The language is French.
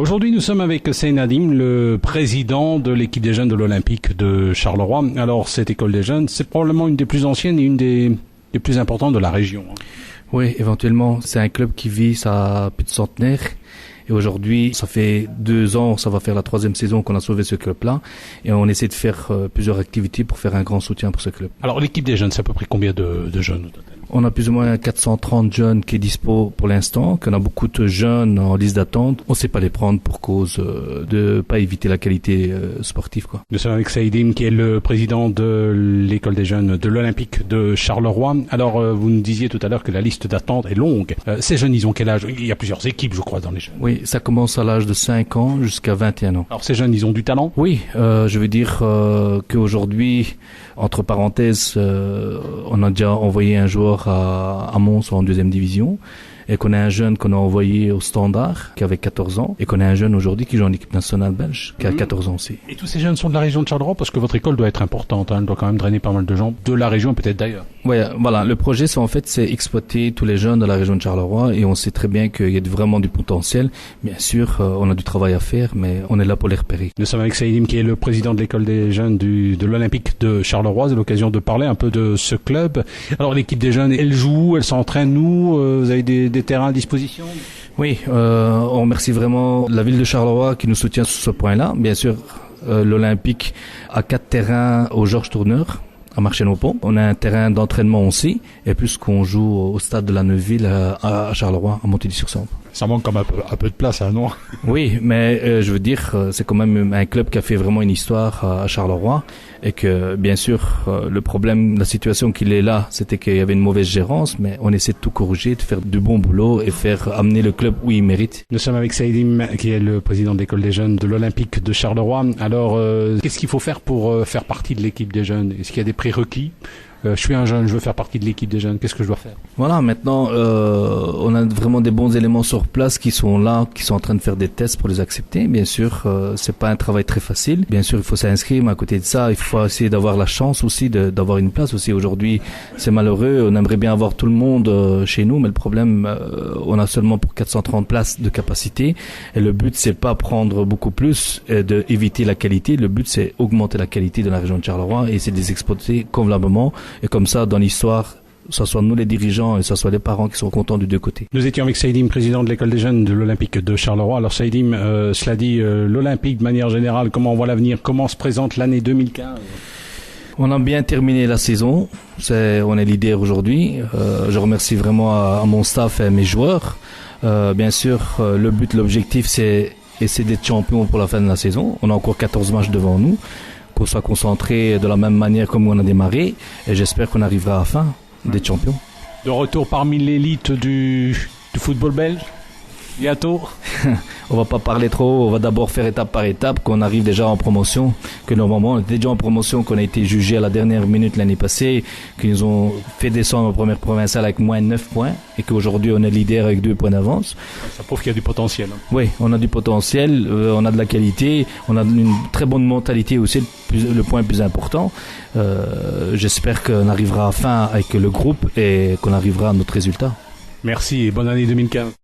Aujourd'hui, nous sommes avec Seyed Nadim, le président de l'équipe des jeunes de l'Olympique de Charleroi. Alors, cette école des jeunes, c'est probablement une des plus anciennes et une des plus importantes de la région. Oui, éventuellement. C'est un club qui vit sa plus de centenaire. Et aujourd'hui, ça fait 2 ans, ça va faire la 3e saison qu'on a sauvé ce club-là. Et on essaie de faire plusieurs activités pour faire un grand soutien pour ce club. Alors, l'équipe des jeunes, c'est à peu près combien de jeunes au total? On a plus ou moins 430 jeunes qui est dispo pour l'instant, qu'on a beaucoup de jeunes en liste d'attente. On ne sait pas les prendre pour cause de pas éviter la qualité sportive, quoi. Nous sommes avec Seyed Nadim, qui est le président de l'école des jeunes de l'Olympique de Charleroi. Alors, vous nous disiez tout à l'heure que la liste d'attente est longue. Ces jeunes, ils ont quel âge? Il y a plusieurs équipes, je crois, dans les jeunes. Oui, ça commence à l'âge de 5 ans jusqu'à 21 ans. Alors, ces jeunes, ils ont du talent? Oui, je veux dire qu'aujourd'hui, entre parenthèses, on a déjà envoyé un joueur à Mons en 2e division, et qu'on a un jeune qu'on a envoyé au Standard qui avait 14 ans, et qu'on a un jeune aujourd'hui qui joue en équipe nationale belge qui a 14 ans aussi. Et tous ces jeunes sont de la région de Charleroi, parce que votre école doit être importante, hein, elle doit quand même drainer pas mal de gens de la région et peut-être d'ailleurs. Oui, voilà, le projet c'est exploiter tous les jeunes de la région de Charleroi, et on sait très bien qu'il y a vraiment du potentiel. Bien sûr, on a du travail à faire, mais on est là pour les repérer. Nous sommes avec Seyed Nadim, qui est le président de l'école des jeunes de l'Olympique de Charleroi. C'est l'occasion de parler un peu de ce club. Alors, l'équipe des jeunes, elle joue, elle s'entraîne où? Vous avez des terrains à disposition? Oui, on remercie vraiment la ville de Charleroi qui nous soutient sur ce point-là. Bien sûr, l'Olympique a 4 terrains au Georges Tourneur à Marchais-Naupont. On a un terrain d'entraînement aussi, et plus qu'on joue au stade de la Neuville à Charleroi, à Montilly-sur-Sambre. Ça manque comme un peu de place, hein, non? Oui, mais je veux dire, c'est quand même un club qui a fait vraiment une histoire à Charleroi, et que bien sûr, le problème, la situation qu'il est là, c'était qu'il y avait une mauvaise gérance, mais on essaie de tout corriger, de faire du bon boulot et faire amener le club où il mérite. Nous sommes avec Seyed Nadim, qui est le président de l'école des jeunes de l'Olympique de Charleroi. Alors, qu'est-ce qu'il faut faire pour faire partie de l'équipe des jeunes? Est-ce qu'il y a des prérequis? Je suis un jeune, je veux faire partie de l'équipe des jeunes. Qu'est-ce que je dois faire? Voilà, maintenant, on a vraiment des bons éléments sur place qui sont là, qui sont en train de faire des tests pour les accepter. Bien sûr, c'est pas un travail très facile. Bien sûr, il faut s'inscrire, mais à côté de ça, il faut essayer d'avoir la chance aussi d'avoir une place aussi. Aujourd'hui, c'est malheureux. On aimerait bien avoir tout le monde chez nous, mais le problème, on a seulement pour 430 places de capacité. Et le but, c'est pas prendre beaucoup plus et de éviter la qualité. Le but, c'est augmenter la qualité de la région de Charleroi et c'est de les exploiter convenablement. Et comme ça, dans l'histoire, que ce soit nous les dirigeants et que ce soit les parents qui sont contents des 2 côtés. Nous étions avec Seyed Nadim, président de l'école des jeunes de l'Olympique de Charleroi. Alors Seyed Nadim, cela dit, l'Olympique de manière générale, comment on voit l'avenir? Comment se présente l'année 2015? On a bien terminé la saison. On est leader aujourd'hui. Je remercie vraiment à mon staff et à mes joueurs. Bien sûr, le but, l'objectif, c'est essayer d'être champion pour la fin de la saison. On a encore 14 matchs devant nous. Qu'on soit concentré de la même manière comme on a démarré, et j'espère qu'on arrivera à la fin d'être champion. De retour parmi l'élite du football belge, bientôt? On va pas parler trop, on va d'abord faire étape par étape, qu'on arrive déjà en promotion, que normalement on était déjà en promotion, qu'on a été jugé à la dernière minute l'année passée, qu'ils nous ont fait descendre en première provinciale avec moins 9 points, et qu'aujourd'hui on est leader avec 2 points d'avance. Ça prouve qu'il y a du potentiel. Hein. Oui, on a du potentiel, on a de la qualité, on a une très bonne mentalité aussi, le point le plus important. J'espère qu'on arrivera à fin avec le groupe et qu'on arrivera à notre résultat. Merci et bonne année 2015.